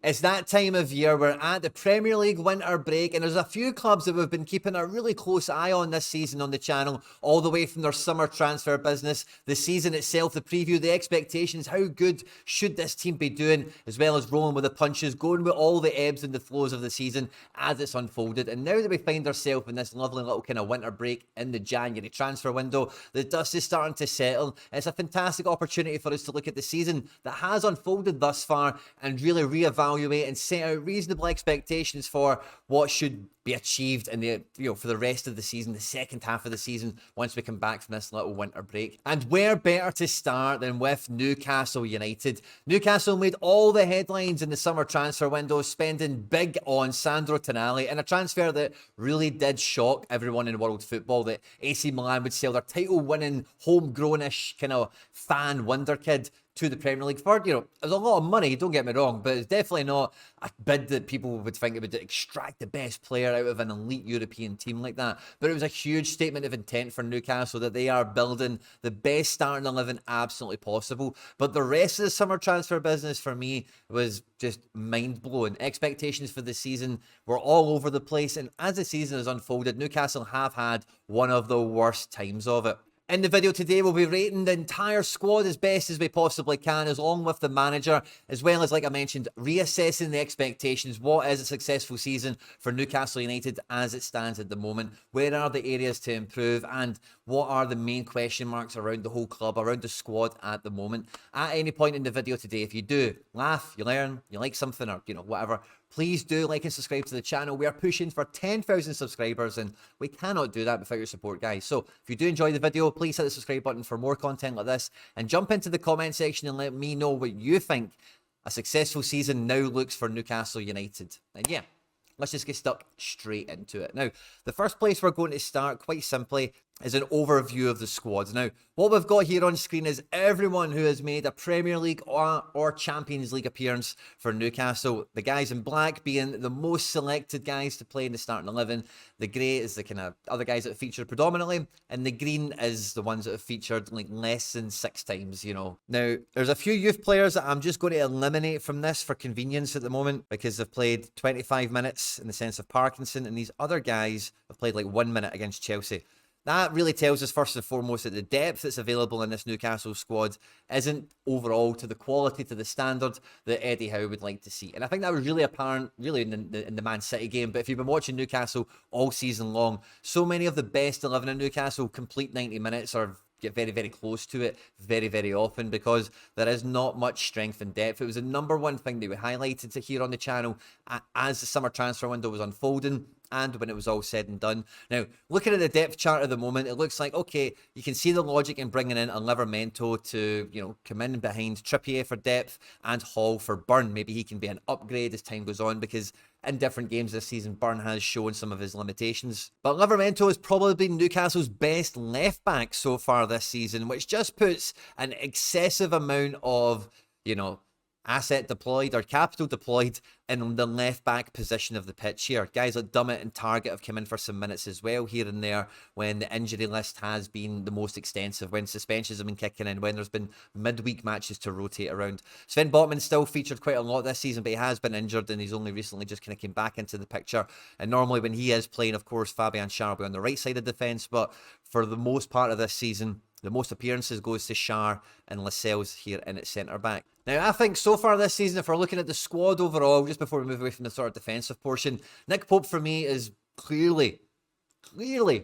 It's that time of year. We're at the Premier League winter break, and there's a few clubs that we've been keeping a really close eye on this season on the channel, all the way from their summer transfer business, the season itself, the preview, the expectations, how good should this team be doing, as well as rolling with the punches, going with all the ebbs and the flows of the season as it's unfolded. And now that we find ourselves in this lovely little kind of winter break in the January transfer window, the dust is starting to settle. It's a fantastic opportunity for us to look at the season that has unfolded thus far and really reevaluate and set out reasonable expectations for what should be achieved in the for the rest of the season, the second half of the season, once we come back from this little winter break. And where better to start than with Newcastle United? Newcastle made all the headlines in the summer transfer window, spending big on Sandro Tonali in a transfer that really did shock everyone in world football, that AC Milan would sell their title-winning, homegrown-ish kind of fan wonder kid to the Premier League for, there's a lot of money, don't get me wrong, but it's definitely not a bid that people would think it would extract the best player out of an elite European team like that. But it was a huge statement of intent for Newcastle that they are building the best starting 11 absolutely possible. But the rest of the summer transfer business for me was just mind-blowing. Expectations for the season were all over the place, and as the season has unfolded, Newcastle have had one of the worst times of it. In the video today, we'll be rating the entire squad as best as we possibly can, along with the manager, as well as, like I mentioned, reassessing the expectations. What is a successful season for Newcastle United as it stands at the moment? Where are the areas to improve? And what are the main question marks around the whole club, around the squad at the moment? At any point in the video today, if you do laugh, you learn, you like something, or, whatever, please do like and subscribe to the channel. We are pushing for 10,000 subscribers, and we cannot do that without your support, guys. So if you do enjoy the video, please hit the subscribe button for more content like this, and jump into the comment section and let me know what you think a successful season now looks for Newcastle United. And yeah, let's just get stuck straight into it. Now, the first place we're going to start, quite simply, is an overview of the squad. Now, what we've got here on screen is everyone who has made a Premier League or Champions League appearance for Newcastle. The guys in black being the most selected guys to play in the starting 11. The grey is the kind of other guys that feature predominantly, and the green is the ones that have featured like less than 6 times, Now, there's a few youth players that I'm just going to eliminate from this for convenience at the moment, because they've played 25 minutes in the sense of Parkinson, and these other guys have played like 1 minute against Chelsea. That really tells us first and foremost that the depth that's available in this Newcastle squad isn't overall to the quality, to the standard that Eddie Howe would like to see. And I think that was really apparent really in the Man City game. But if you've been watching Newcastle all season long, so many of the best 11 in Newcastle complete 90 minutes or get very, very close to it very, very often, because there is not much strength and depth. It was the number one thing that we highlighted here on the channel as the summer transfer window was unfolding and when it was all said and done. Now, looking at the depth chart at the moment, it looks like, okay, you can see the logic in bringing in a Livramento to, come in behind Trippier for depth and Hall for burn. Maybe he can be an upgrade as time goes on, because in different games this season, Burn has shown some of his limitations. But Livramento has probably been Newcastle's best left back so far this season, which just puts an excessive amount of, asset deployed or capital deployed in the left back position of the pitch here. Guys like Dummett and Target have come in for some minutes as well here and there when the injury list has been the most extensive, when suspensions have been kicking in, when there's been midweek matches to rotate around. Sven Botman still featured quite a lot this season, but he has been injured and he's only recently just kind of came back into the picture. And normally when he is playing, of course, Fabian Schär will be on the right side of defence, but for the most part of this season, the most appearances goes to Schär and Lascelles here in at centre-back. Now, I think so far this season, if we're looking at the squad overall, just before we move away from the sort of defensive portion, Nick Pope for me is clearly,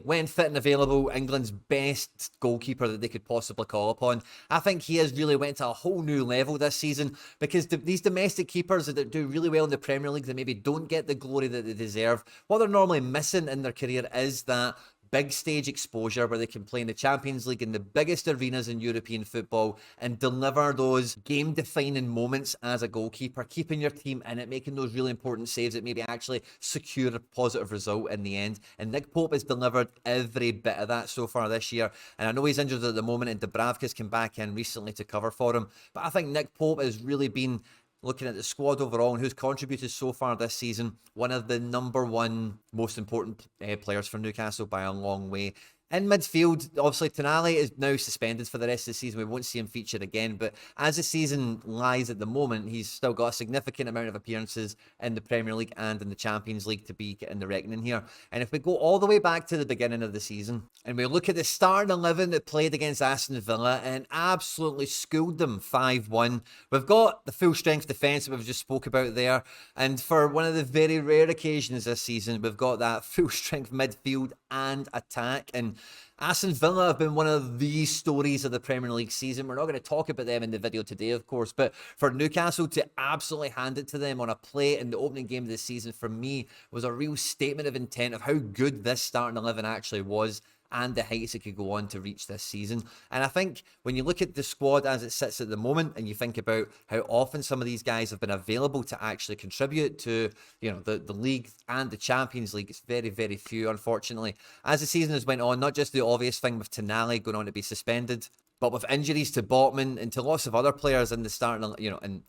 when fit and available, England's best goalkeeper that they could possibly call upon. I think he has really went to a whole new level this season, because these domestic keepers that do really well in the Premier League, that maybe don't get the glory that they deserve, what they're normally missing in their career is that big stage exposure where they can play in the Champions League in the biggest arenas in European football and deliver those game-defining moments as a goalkeeper, keeping your team in it, making those really important saves that maybe actually secure a positive result in the end. And Nick Pope has delivered every bit of that so far this year. And I know he's injured at the moment, and Dubravka's come back in recently to cover for him. But I think Nick Pope has really been, looking at the squad overall and who's contributed so far this season, one of the number one most important players for Newcastle by a long way. In midfield, obviously, Tonali is now suspended for the rest of the season. We won't see him featured again. But as the season lies at the moment, he's still got a significant amount of appearances in the Premier League and in the Champions League to be in the reckoning here. And if we go all the way back to the beginning of the season and we look at the starting 11 that played against Aston Villa and absolutely schooled them 5-1, we've got the full-strength defence that we've just spoke about there. And for one of the very rare occasions this season, we've got that full-strength midfield and attack. And Aston Villa have been one of the stories of the Premier League season. We're not going to talk about them in the video today, of course, but for Newcastle to absolutely hand it to them on a play in the opening game of the season, for me, was a real statement of intent of how good this starting 11 actually was and the heights it could go on to reach this season. And I think when you look at the squad as it sits at the moment and you think about how often some of these guys have been available to actually contribute to, you know, the league and the Champions League, it's very, very few, unfortunately. As the season has went on, not just the obvious thing with Tonali going on to be suspended, but with injuries to Botman and to lots of other players in the starting,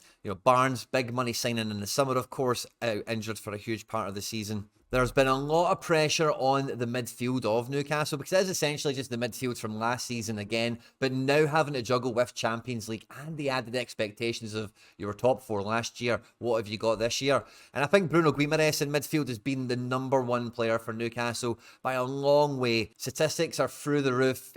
Barnes, big money signing in the summer, of course, out injured for a huge part of the season. There's been a lot of pressure on the midfield of Newcastle because it is essentially just the midfield from last season again, but now having to juggle with Champions League and the added expectations of you were top four last year, what have you got this year? And I think Bruno Guimaraes in midfield has been the number one player for Newcastle by a long way. Statistics are through the roof.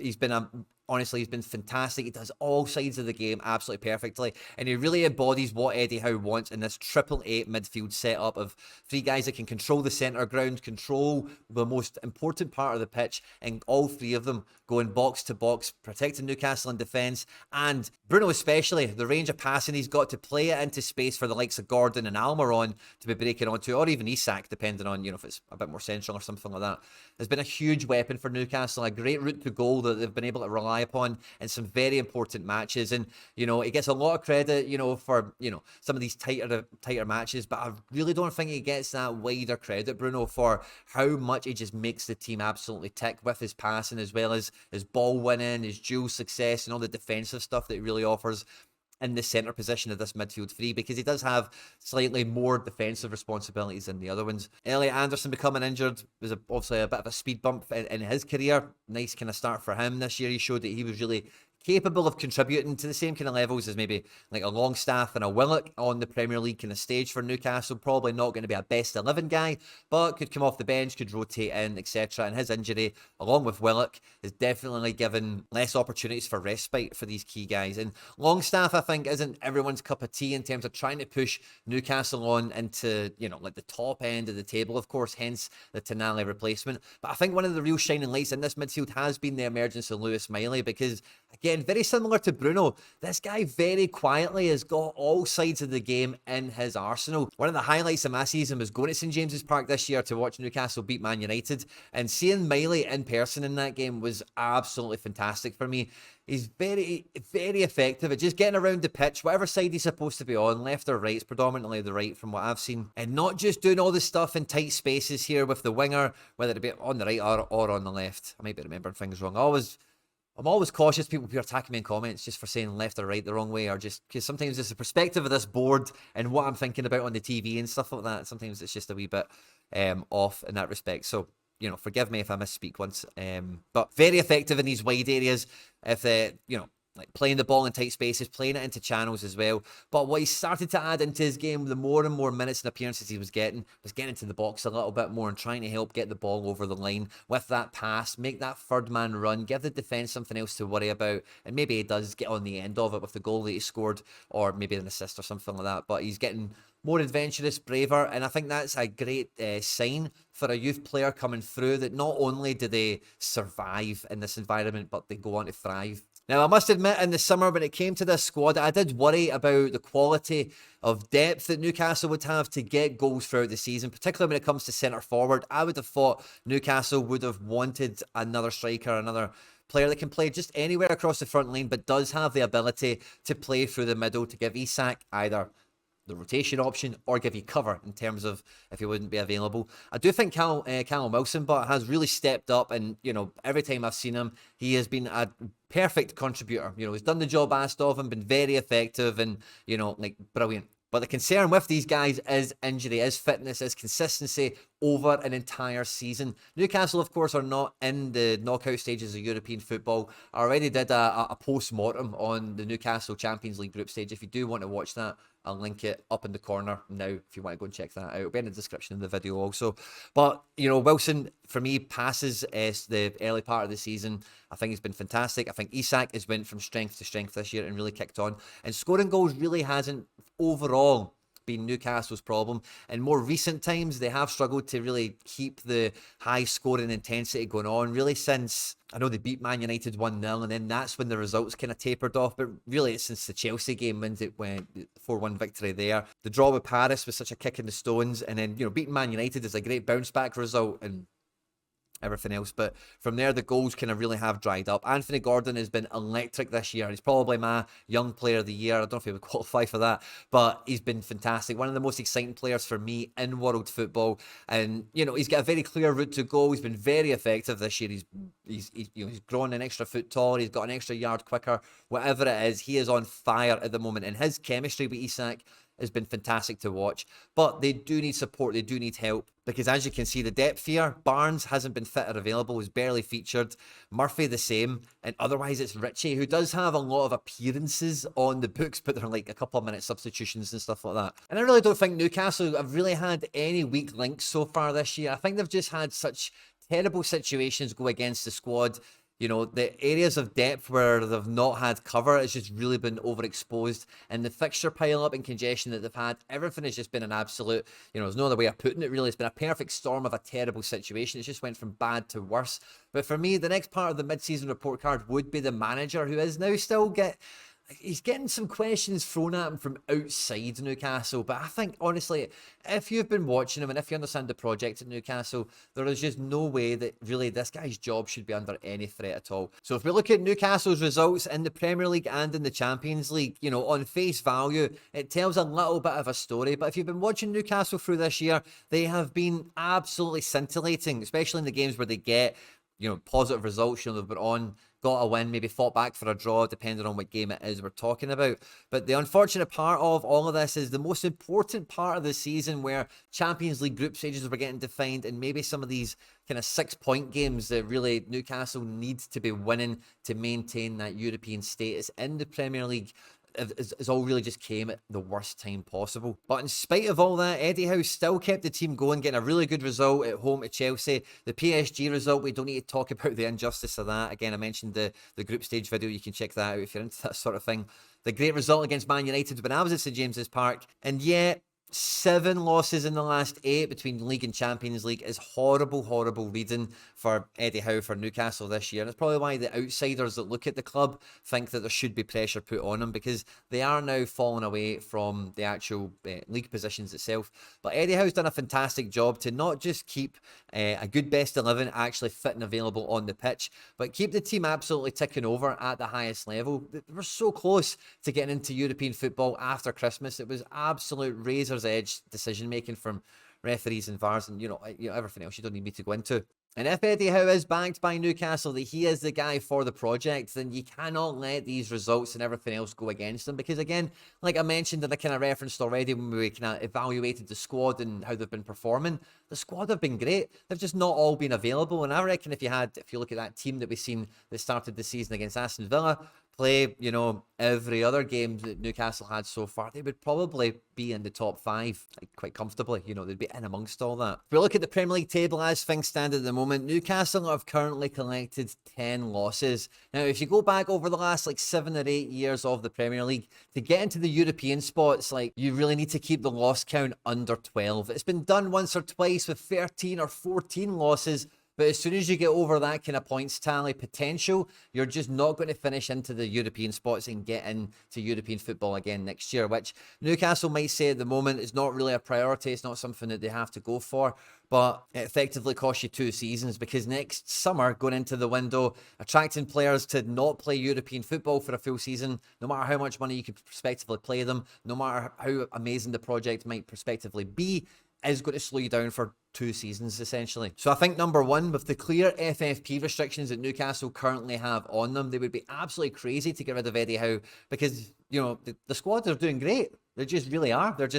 Honestly, he's been fantastic. He does all sides of the game absolutely perfectly. And he really embodies what Eddie Howe wants in this 8-8 midfield setup of three guys that can control the centre ground, control the most important part of the pitch, and all three of them going box to box, protecting Newcastle in defence. And Bruno especially, the range of passing he's got to play it into space for the likes of Gordon and Almiron to be breaking onto, or even Isak, depending on, if it's a bit more central or something like that, has been a huge weapon for Newcastle, a great route to goal that they've been able to rely upon in some very important matches. And he gets a lot of credit for some of these tighter matches, but I really don't think he gets that wider credit, Bruno, for how much he just makes the team absolutely tick with his passing, as well as his ball winning, his dual success, and all the defensive stuff that he really offers in the centre position of this midfield three, because he does have slightly more defensive responsibilities than the other ones. Elliot Anderson becoming injured was obviously a bit of a speed bump in his career. Nice kind of start for him this year. He showed that he was really capable of contributing to the same kind of levels as maybe like a Longstaff and a Willock on the Premier League kind of stage for Newcastle. Probably not going to be a best 11 guy, but could come off the bench, could rotate in, etc. And his injury, along with Willock, has definitely given less opportunities for respite for these key guys. And Longstaff, I think, isn't everyone's cup of tea in terms of trying to push Newcastle on into, like the top end of the table, of course, hence the Tonali replacement. But I think one of the real shining lights in this midfield has been the emergence of Lewis Miley, because again, very similar to Bruno, this guy very quietly has got all sides of the game in his arsenal. One of the highlights of my season was going to St James's Park this year to watch Newcastle beat Man United, and seeing Miley in person in that game was absolutely fantastic for me. He's very, very effective at just getting around the pitch, whatever side he's supposed to be on, left or right. It's predominantly the right from what I've seen. And not just doing all the stuff in tight spaces here with the winger, whether it be on the right or on the left. I might be remembering things wrong. I'm always cautious people who are attacking me in comments just for saying left or right the wrong way, or just because sometimes it's the perspective of this board and what I'm thinking about on the TV and stuff like that. Sometimes it's just a wee bit off in that respect. So, forgive me if I misspeak once. But very effective in these wide areas. If like playing the ball in tight spaces, playing it into channels as well. But what he started to add into his game, the more and more minutes and appearances he was getting into the box a little bit more and trying to help get the ball over the line with that pass, make that third man run, give the defence something else to worry about. And maybe he does get on the end of it with the goal that he scored, or maybe an assist or something like that. But he's getting more adventurous, braver, and I think that's a great sign for a youth player coming through, that not only do they survive in this environment, but they go on to thrive. Now, I must admit, in the summer, when it came to this squad, I did worry about the quality of depth that Newcastle would have to get goals throughout the season, particularly when it comes to centre forward. I would have thought Newcastle would have wanted another striker, another player that can play just anywhere across the front line, but does have the ability to play through the middle to give Isak either the rotation option or give you cover in terms of if he wouldn't be available. I do think Callum Wilson has really stepped up, and every time I've seen him, he has been a perfect contributor. He's done the job asked of him, been very effective, and brilliant. But the concern with these guys is injury, is fitness, is consistency over an entire season. Newcastle, of course, are not in the knockout stages of European football. I already did a post-mortem on the Newcastle Champions League group stage. If you do want to watch that, I'll link it up in the corner now if you want to go and check that out. It'll be in the description of the video also. But, you know, Wilson, for me, passes the early part of the season. I think he's been fantastic. I think Isak has went from strength to strength this year and really kicked on. And scoring goals really hasn't overall been Newcastle's problem. In more recent times, they have struggled to really keep the high scoring intensity going on, really since, I know they beat Man United 1-0, and then that's when the results kind of tapered off, but really it's since the Chelsea game when it went 4-1 victory there. The draw with Paris was such a kick in the stones, and then, you know, beating Man United is a great bounce back result, and everything else. But from there, the goals kind of really have dried up. Anthony Gordon has been electric this year. He's probably my young player of the year. I don't know if he would qualify for that, but he's been fantastic. One of the most exciting players for me in world football. And, you know, he's got a very clear route to goal. He's been very effective this year. He's grown an extra foot taller. He's got an extra yard quicker. Whatever it is, he is on fire at the moment. And his chemistry with Isak has been fantastic to watch, but they do need support, they do need help, because as you can see, the depth here, Barnes hasn't been fit or available, was barely featured, Murphy the same, and otherwise it's Richie, who does have a lot of appearances on the books, but they're like a couple of minute substitutions and stuff like that. And I really don't think Newcastle have really had any weak links so far this year. I think they've just had such terrible situations go against the squad. You know, the areas of depth where they've not had cover has just really been overexposed. And the fixture pile-up and congestion that they've had, everything has just been an absolute, you know, there's no other way of putting it really. It's been a perfect storm of a terrible situation. It's just went from bad to worse. But for me, the next part of the mid-season report card would be the manager, who is now still he's getting some questions thrown at him from outside Newcastle. But I think, honestly, if you've been watching him and if you understand the project at Newcastle, there is just no way that really this guy's job should be under any threat at all. So if we look at Newcastle's results in the Premier League and in the Champions League, you know, on face value, it tells a little bit of a story. But if you've been watching Newcastle through this year, they have been absolutely scintillating, especially in the games where they get, you know, positive results. You know, they've been on, got a win, maybe fought back for a draw, depending on what game it is we're talking about. But the unfortunate part of all of this is the most important part of the season, where Champions League group stages were getting defined, and maybe some of these kind of 6-point games that really Newcastle needs to be winning to maintain that European status in the Premier League. It all really just came at the worst time possible. But in spite of all that, Eddie Howe still kept the team going, getting a really good result at home to Chelsea. The PSG result, we don't need to talk about the injustice of that. Again, I mentioned the group stage video. You can check that out if you're into that sort of thing. The great result against Man United when I was at St James's Park. And yet, 7 losses in the last 8 between League and Champions League is horrible, horrible reading for Eddie Howe, for Newcastle this year. And it's probably why the outsiders that look at the club think that there should be pressure put on them, because they are now falling away from the actual league positions itself. But Eddie Howe's done a fantastic job to not just keep a good best 11 actually fit and available on the pitch, but keep the team absolutely ticking over at the highest level. They were so close to getting into European football after Christmas. It was absolute razor's edge decision making from referees and VARs, and you know everything else you don't need me to go into. And if Eddie Howe is backed by Newcastle, that he is the guy for the project, then you cannot let these results and everything else go against him. Because again, like I mentioned and I kind of referenced already when we kind of evaluated the squad and how they've been performing, the squad have been great. They've just not all been available. And I reckon if you look at that team that we've seen that started the season against Aston Villa, play, you know, every other game that Newcastle had so far, they would probably be in the top 5 like, quite comfortably. You know, they'd be in amongst all that. If we look at the Premier League table as things stand at the moment, Newcastle have currently collected 10 losses. Now, if you go back over the last like 7 or 8 years of the Premier League, to get into the European spots, like you really need to keep the loss count under 12. It's been done once or twice with 13 or 14 losses. But as soon as you get over that kind of points tally potential, you're just not going to finish into the European spots and get into European football again next year, which Newcastle might say at the moment is not really a priority. It's not something that they have to go for, but it effectively costs you 2 seasons, because next summer, going into the window, attracting players to not play European football for a full season, no matter how much money you could prospectively play them, no matter how amazing the project might prospectively be, is going to slow you down for 2 seasons, essentially. So I think number one, with the clear FFP restrictions that Newcastle currently have on them, they would be absolutely crazy to get rid of Eddie Howe, because, you know, the squad are doing great. They just really are. There's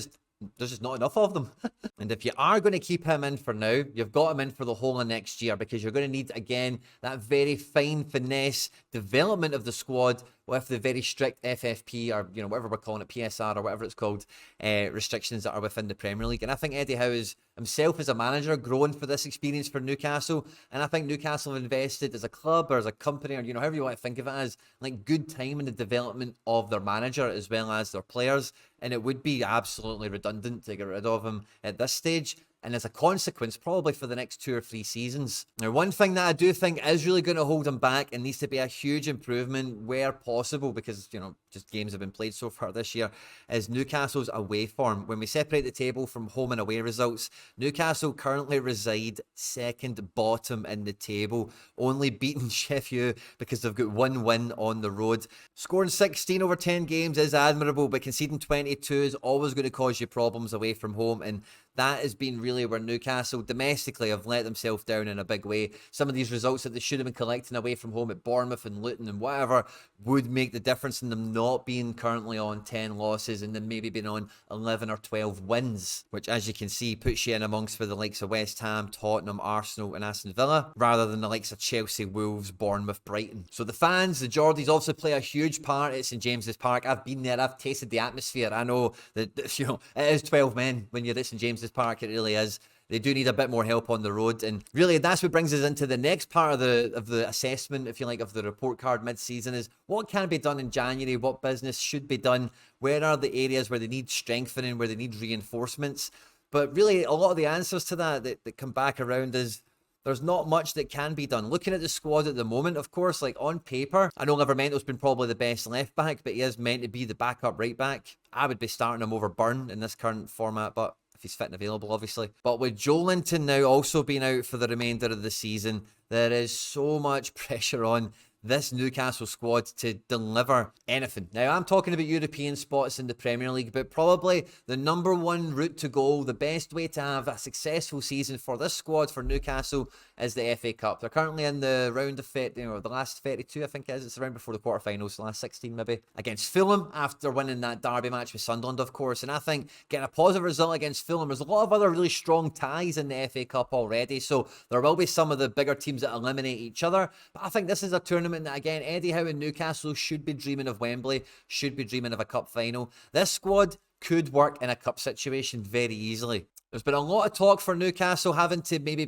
just not enough of them. And if you are going to keep him in for now, you've got him in for the whole of next year, because you're going to need, again, that very fine finesse development of the squad with the very strict FFP, or whatever we're calling it, PSR or whatever it's called, restrictions that are within the Premier League. And I think Eddie Howe is himself as a manager growing for this experience for Newcastle. And I think Newcastle have invested as a club or as a company, or however you want to think of it, as like good time in the development of their manager as well as their players. And it would be absolutely redundant to get rid of him at this stage. And as a consequence, probably for the next 2 or 3 seasons. Now, one thing that I do think is really going to hold him back and needs to be a huge improvement where possible, because, just games have been played so far this year, is Newcastle's away form. When we separate the table from home and away results, Newcastle currently reside second bottom in the table, only beaten Sheffield because they've got 1 win on the road. Scoring 16 over 10 games is admirable, but conceding 22 is always going to cause you problems away from home, and that has been really where Newcastle domestically have let themselves down in a big way. Some of these results that they should have been collecting away from home at Bournemouth and Luton and whatever would make the difference in them not being currently on 10 losses and then maybe being on 11 or 12 wins, which, as you can see, puts you in amongst for the likes of West Ham, Tottenham, Arsenal and Aston Villa, rather than the likes of Chelsea, Wolves, Bournemouth, Brighton. So the fans, the Geordies, also play a huge part at St James's Park. I've been there, I've tasted the atmosphere. I know that it is 12 men when you're at St James's Park. It really is. They do need a bit more help on the road, and really that's what brings us into the next part of the assessment, if you like, of the report card mid-season, is what can be done in January, what business should be done, where are the areas where they need strengthening, where they need reinforcements. But really a lot of the answers to that come back around is there's not much that can be done. Looking at the squad at the moment, of course, like on paper, I know Livermento's been probably the best left back, but he is meant to be the backup right back. I would be starting him over Byrne in this current format, but if he's fit and available, obviously. But with Joelinton now also being out for the remainder of the season, there is so much pressure on this Newcastle squad to deliver anything. Now, I'm talking about European spots in the Premier League, but probably the number one route to goal, the best way to have a successful season for this squad for Newcastle, is the FA Cup. They're currently in the round of the last 32, I think it is. It's the round before the quarterfinals, the last 16 maybe, against Fulham after winning that derby match with Sunderland, of course. And I think getting a positive result against Fulham, there's a lot of other really strong ties in the FA Cup already, so there will be some of the bigger teams that eliminate each other. But I think this is a tournament that, again, Eddie Howe and Newcastle should be dreaming of Wembley, should be dreaming of a cup final. This squad could work in a cup situation very easily. There's been a lot of talk for Newcastle having to maybe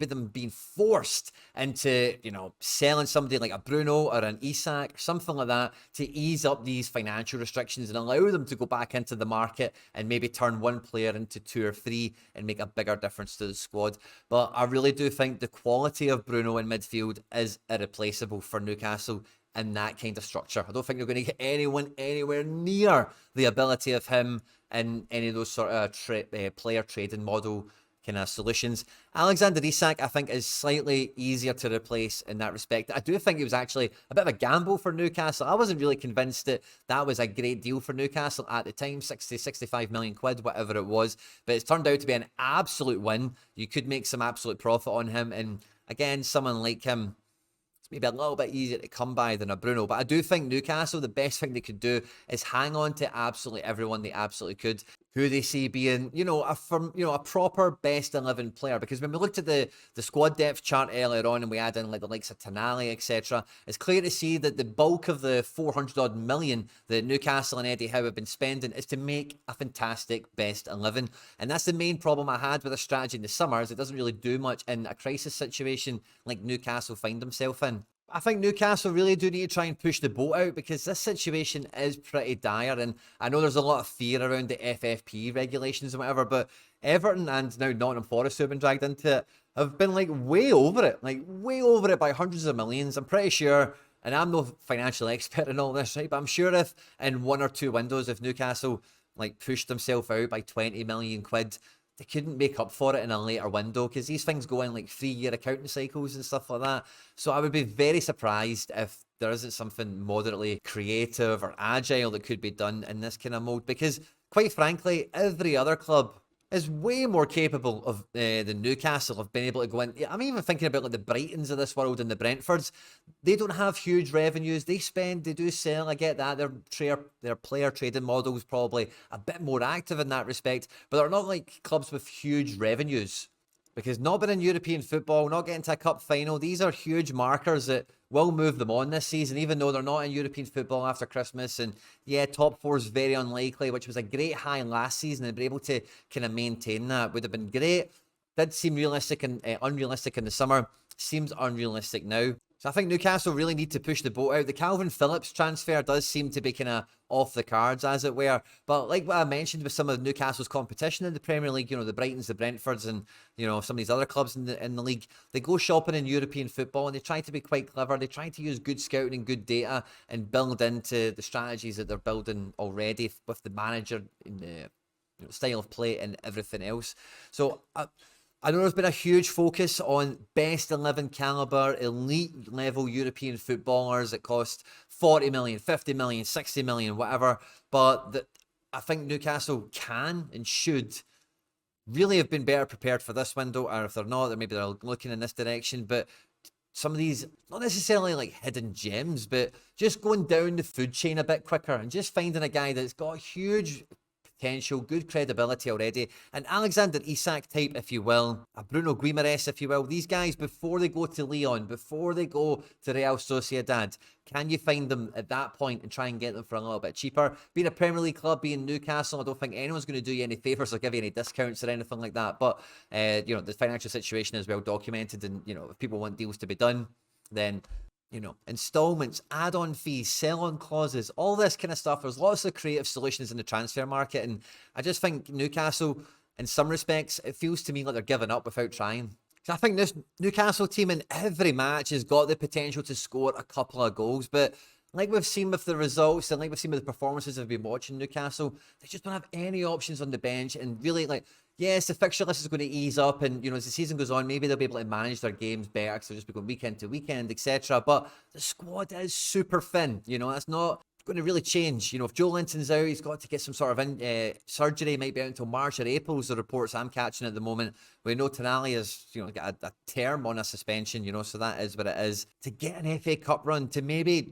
them being forced into, selling somebody like a Bruno or an Isak or something like that to ease up these financial restrictions and allow them to go back into the market and maybe turn one player into 2 or 3 and make a bigger difference to the squad. But I really do think the quality of Bruno in midfield is irreplaceable for Newcastle in that kind of structure. I don't think you're going to get anyone anywhere near the ability of him in any of those sort of player trading model kind of solutions. Alexander Isak, I think, is slightly easier to replace in that respect. I do think it was actually a bit of a gamble for Newcastle. I wasn't really convinced that was a great deal for Newcastle at the time, 65 million quid, whatever it was. But it's turned out to be an absolute win. You could make some absolute profit on him. And again, someone like him, it's maybe a little bit easier to come by than a Bruno. But I do think Newcastle, the best thing they could do is hang on to absolutely everyone they absolutely could, who they see being, a proper best 11 player. Because when we looked at the squad depth chart earlier on and we add in like the likes of Tonali, etc., it's clear to see that the bulk of the 400 odd million that Newcastle and Eddie Howe have been spending is to make a fantastic best 11. And that's the main problem I had with the strategy in the summer, is it doesn't really do much in a crisis situation like Newcastle find themselves in. I think Newcastle really do need to try and push the boat out, because this situation is pretty dire, and I know there's a lot of fear around the FFP regulations and whatever, but Everton and now Nottingham Forest, who have been dragged into it, have been way over it by hundreds of millions. I'm pretty sure, and I'm no financial expert in all this, right, but I'm sure if in 1 or 2 windows, if Newcastle pushed themselves out by 20 million quid, they couldn't make up for it in a later window, because these things go in 3-year accounting cycles and stuff like that. So I would be very surprised if there isn't something moderately creative or agile that could be done in this kind of mode, because quite frankly, every other club is way more capable of than Newcastle of being able to go in. I'm even thinking about like the Brightons of this world and the Brentfords. They don't have huge revenues. They spend, they do sell. I get that. Their player trading model is probably a bit more active in that respect, but they're not like clubs with huge revenues. Because not being in European football, not getting to a cup final, these are huge markers that will move them on this season, even though they're not in European football after Christmas. And yeah, top four is very unlikely, which was a great high last season, and be able to kind of maintain that would have been great. Did seem realistic and unrealistic in the summer. Seems unrealistic now. So I think Newcastle really need to push the boat out. The Calvin Phillips transfer does seem to be kind of off the cards, as it were. But like what I mentioned with some of Newcastle's competition in the Premier League, the Brightons, the Brentfords, and some of these other clubs in the league, they go shopping in European football and they try to be quite clever. They try to use good scouting and good data and build into the strategies that they're building already with the manager in the style of play and everything else. So I know there's been a huge focus on best 11 caliber, elite level European footballers that cost 40 million, 50 million, 60 million, whatever. But I think Newcastle can and should really have been better prepared for this window. Or if they're not, then maybe they're looking in this direction. But some of these, not necessarily like hidden gems, but just going down the food chain a bit quicker and just finding a guy that's got huge potential, good credibility already, an Alexander Isak type, if you will, a Bruno Guimaraes, if you will. These guys, before they go to Lyon, before they go to Real Sociedad, can you find them at that point and try and get them for a little bit cheaper? Being a Premier League club, being Newcastle, I don't think anyone's going to do you any favours or give you any discounts or anything like that. But, the financial situation is well documented, and, if people want deals to be done, then installments, add-on fees, sell-on clauses, all this kind of stuff. There's lots of creative solutions in the transfer market, and I just think Newcastle, in some respects, it feels to me like they're giving up without trying. I think this Newcastle team in every match has got the potential to score a couple of goals, but like we've seen with the results and like we've seen with the performances I've been watching Newcastle, they just don't have any options on the bench. And really, yes, the fixture list is going to ease up, and as the season goes on, maybe they'll be able to manage their games better because they'll just be going weekend to weekend, etc. But the squad is super thin. That's not going to really change. If Joe Linton's out, he's got to get some sort of surgery. He might be out until March or April, is the reports I'm catching at the moment. We know Tonali has, got a term on a suspension, so that is what it is. To get an FA Cup run, to maybe,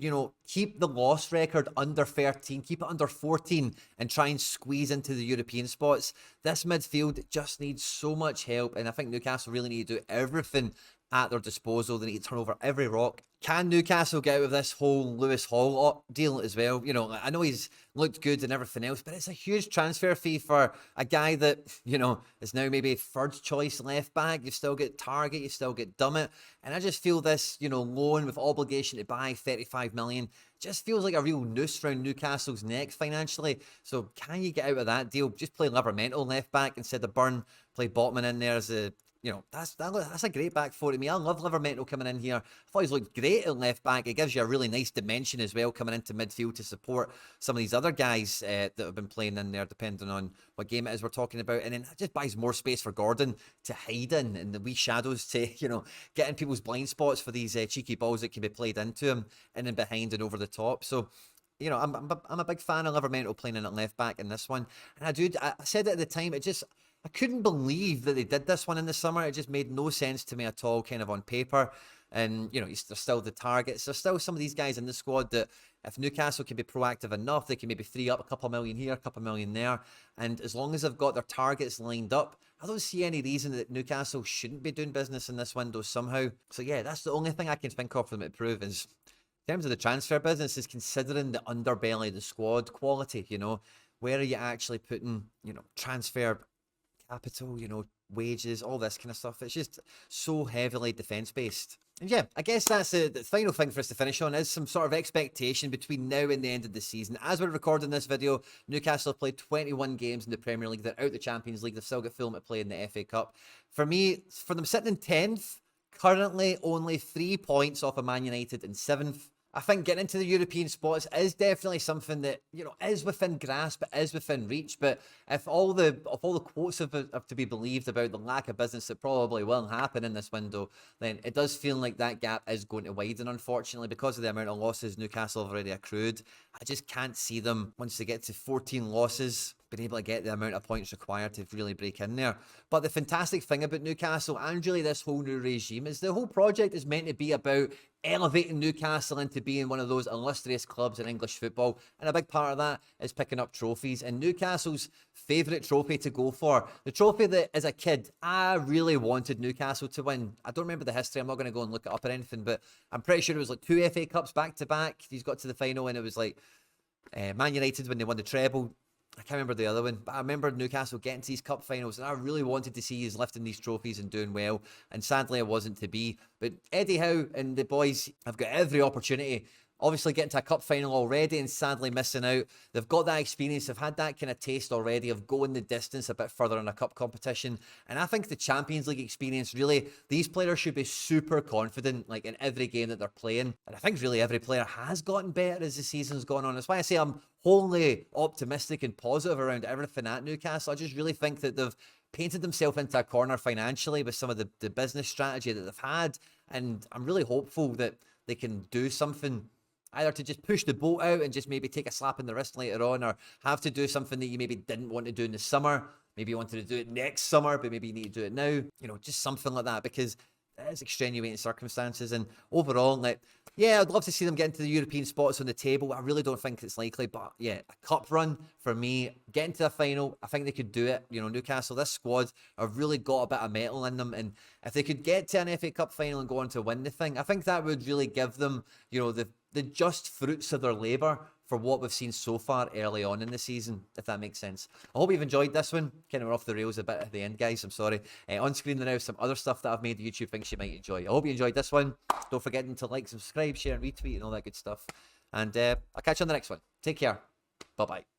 keep the loss record under 13, keep it under 14, and try and squeeze into the European spots. This midfield just needs so much help, and I think Newcastle really need to do everything at their disposal. They need to turn over every rock. Can Newcastle get out of this whole Lewis Hall deal as well? I know he's looked good and everything else, but it's a huge transfer fee for a guy that, is now maybe third choice left back. You still get Target, you still get Dummett. And I just feel this, loan with obligation to buy 35 million just feels like a real noose around Newcastle's neck financially. So can you get out of that deal? Just play Livermore left back instead of Burn, play Botman in there as a that's a great back four to me. I love Livermore coming in here. I thought he's looked great at left back. It gives you a really nice dimension as well coming into midfield to support some of these other guys that have been playing in there, depending on what game it is we're talking about. And then it just buys more space for Gordon to hide in and the wee shadows to, get in people's blind spots for these cheeky balls that can be played into him and then behind and over the top. So, I'm a big fan of Livermore playing in at left back in this one. And I said it at the time, I couldn't believe that they did this one in the summer. It just made no sense to me at all, kind of on paper. And, there's still the targets. There's still some of these guys in the squad that if Newcastle can be proactive enough, they can maybe free up a couple of million here, a couple of million there. And as long as they've got their targets lined up, I don't see any reason that Newcastle shouldn't be doing business in this window somehow. So yeah, that's the only thing I can think of for them to prove is, in terms of the transfer business, is considering the underbelly of the squad quality, where are you actually putting, transfer capital, wages, all this kind of stuff. It's just so heavily defence-based. And yeah, I guess that's the final thing for us to finish on is some sort of expectation between now and the end of the season. As we're recording this video, Newcastle have played 21 games in the Premier League. They're out the Champions League. They've still got Fulham to play in the FA Cup. For me, for them sitting in 10th, currently only 3 points off of Man United in 7th. I think getting into the European spots is definitely something that, is within grasp, is within reach. But if all the quotes have to be believed about the lack of business that probably will happen in this window, then it does feel like that gap is going to widen, unfortunately, because of the amount of losses Newcastle have already accrued. I just can't see them, once they get to 14 losses, been able to get the amount of points required to really break in there. But the fantastic thing about Newcastle and really this whole new regime is the whole project is meant to be about elevating Newcastle into being one of those illustrious clubs in English football. And a big part of that is picking up trophies. And Newcastle's favourite trophy to go for, the trophy that as a kid, I really wanted Newcastle to win. I don't remember the history. I'm not going to go and look it up or anything, but I'm pretty sure it was like 2 FA Cups back to back. He's got to the final and it was like Man United when they won the treble. I can't remember the other one, but I remember Newcastle getting to these cup finals, and I really wanted to see us lifting these trophies and doing well, and sadly it wasn't to be. But Eddie Howe and the boys have got every opportunity. Obviously getting to a cup final already and sadly missing out. They've got that experience. They've had that kind of taste already of going the distance a bit further in a cup competition. And I think the Champions League experience, really, these players should be super confident like in every game that they're playing. And I think really every player has gotten better as the season's gone on. That's why I say I'm wholly optimistic and positive around everything at Newcastle. I just really think that they've painted themselves into a corner financially with some of the business strategy that they've had. And I'm really hopeful that they can do something either to just push the boat out and just maybe take a slap in the wrist later on, or have to do something that you maybe didn't want to do in the summer. Maybe you wanted to do it next summer, but maybe you need to do it now. You know, just something like that, because it is extenuating circumstances. And overall, like, yeah, I'd love to see them get into the European spots on the table. I really don't think it's likely, but yeah, a cup run for me, getting to the final, I think they could do it. You know, Newcastle, this squad have really got a bit of metal in them, and if they could get to an FA Cup final and go on to win the thing, I think that would really give them, you know, the just fruits of their labour for what we've seen so far early on in the season, if that makes sense. I hope you've enjoyed this one. Kind of off the rails a bit at the end, guys. I'm sorry. On screen there now, some other stuff that I've made YouTube thinks you might enjoy. I hope you enjoyed this one. Don't forget to like, subscribe, share, and retweet, and all that good stuff. And I'll catch you on the next one. Take care. Bye-bye.